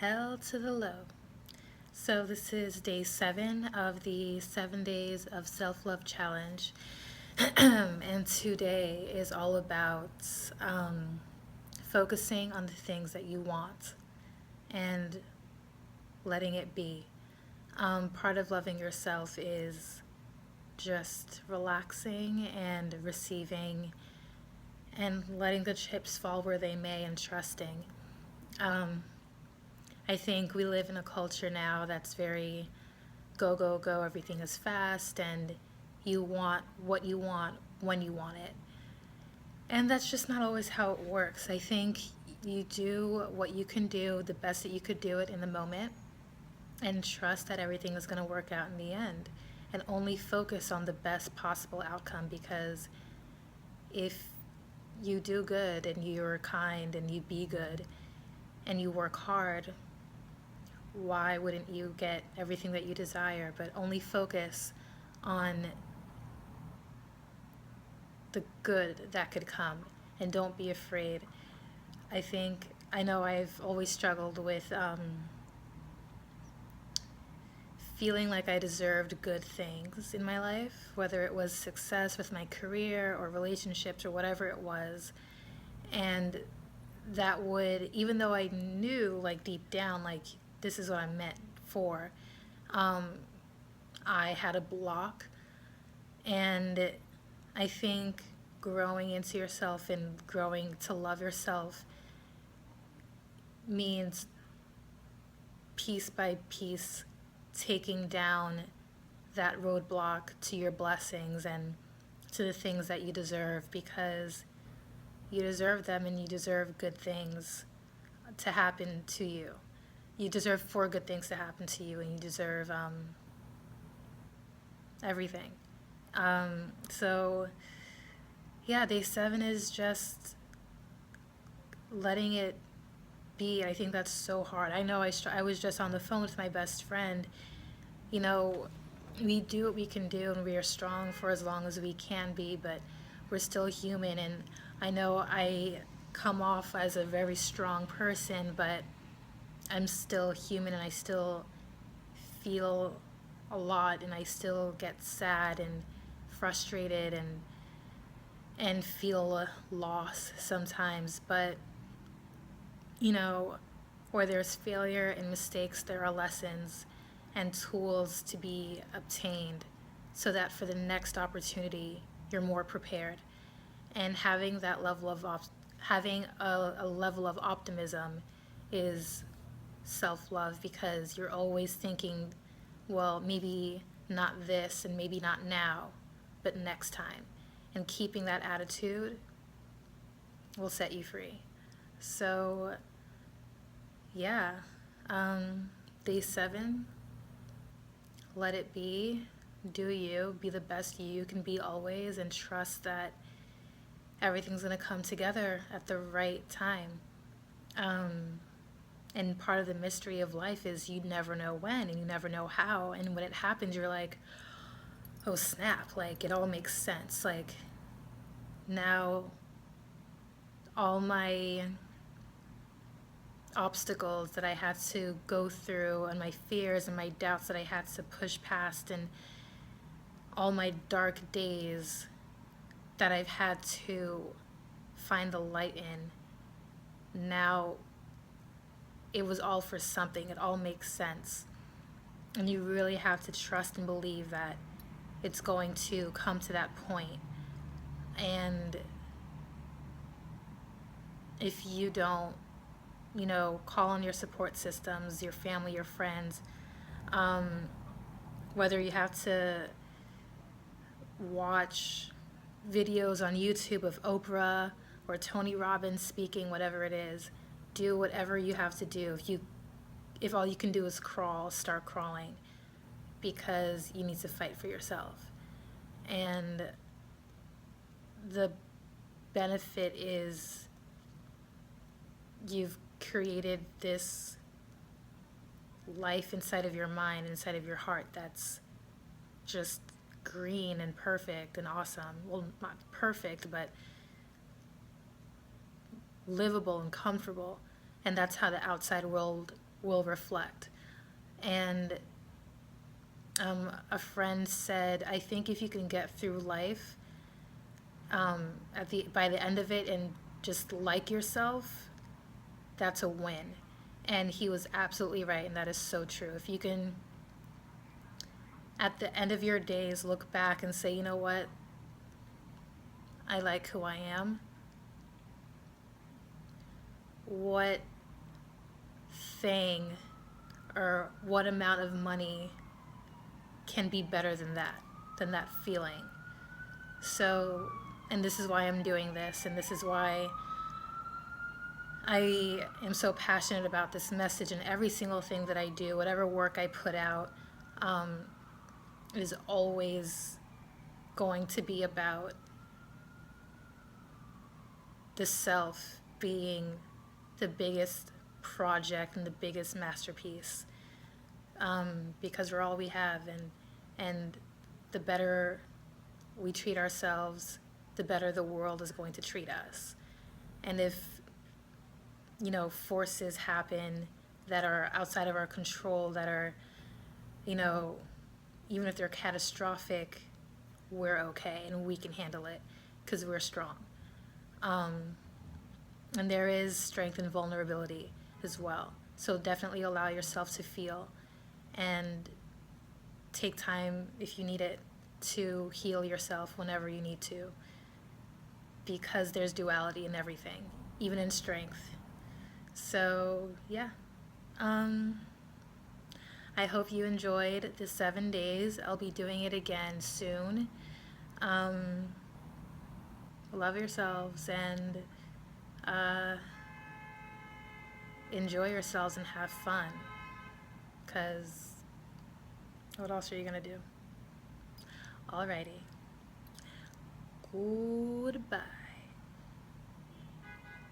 hell to the low. So, this is day 7 of the 7 Days of Self Love Challenge. And today is all about focusing on the things that you want and letting it be. Part of loving yourself is just relaxing and receiving and letting the chips fall where they may and trusting. Um, I think we live in a culture now that's very go, go, go. Everything is fast, and you want what you want when you want it. And that's just not always how it works. I think you do what you can do, the best that you could do it in the moment, and trust that everything is going to work out in the end. And only focus on the best possible outcome, because if you do good and you're kind and you be good and you work hard, why wouldn't you get everything that you desire? But only focus on the good that could come and don't be afraid. I know I've always struggled with feeling like I deserved good things in my life, whether it was success with my career or relationships or whatever it was. And that would, even though I knew like deep down, like this is what I'm meant for, um, I had a block. And I think growing into yourself and growing to love yourself means piece by piece taking down that roadblock to your blessings and to the things that you deserve, because you deserve them and you deserve good things to happen to you. You deserve 4 good things to happen to you, and you deserve everything. So, yeah, day 7 is just letting it be. I think that's so hard. I know I was just on the phone with my best friend. You know, we do what we can do and we are strong for as long as we can be, but we're still human. And I know I come off as a very strong person, but I'm still human and I still feel a lot, and I still get sad and frustrated and feel loss sometimes. But you know, where there's failure and mistakes, there are lessons and tools to be obtained, so that for the next opportunity you're more prepared. And having that level of having a level of optimism is self-love, because you're always thinking, well, maybe not this and maybe not now, but next time. And keeping that attitude will set you free. So, yeah, day 7, let it be. Do you. Be the best you can be always, and trust that everything's going to come together at the right time. And part of the mystery of life is you never know when and you never know how. And when it happens, you're like, oh snap, like it all makes sense. Like now, all my obstacles that I had to go through, and my fears and my doubts that I had to push past, and all my dark days that I've had to find the light in, now it was all for something. It all makes sense. And you really have to trust and believe that it's going to come to that point. And if you don't, call on your support systems, your family, your friends, whether you have to watch videos on YouTube of Oprah or Tony Robbins speaking, whatever it is, do whatever you have to do. If all you can do is crawl, start crawling, because you need to fight for yourself. And the benefit is you've created this life inside of your mind, inside of your heart, that's just green and perfect and awesome. Well, not perfect, but livable and comfortable. And that's how the outside world will reflect. And a friend said, I think if you can get through life by the end of it and just like yourself, that's a win. And he was absolutely right, and that is so true. If you can, at the end of your days, look back and say, you know what, I like who I am. What thing or what amount of money can be better than that feeling? So, and this is why I'm doing this, and this is why I am so passionate about this message, and every single thing that I do, whatever work I put out, is always going to be about the self being the biggest project and the biggest masterpiece, because we're all we have, and the better we treat ourselves, the better the world is going to treat us. And if, forces happen that are outside of our control, that are, you know, even if they're catastrophic, we're okay and we can handle it because we're strong. And there is strength in vulnerability as well. So definitely allow yourself to feel, and take time if you need it to heal yourself whenever you need to, because there's duality in everything, even in strength. So, yeah. I hope you enjoyed the 7 days. I'll be doing it again soon. Um, Love yourselves, and uh, enjoy yourselves and have fun. Because what else are you going to do? Alrighty. Goodbye.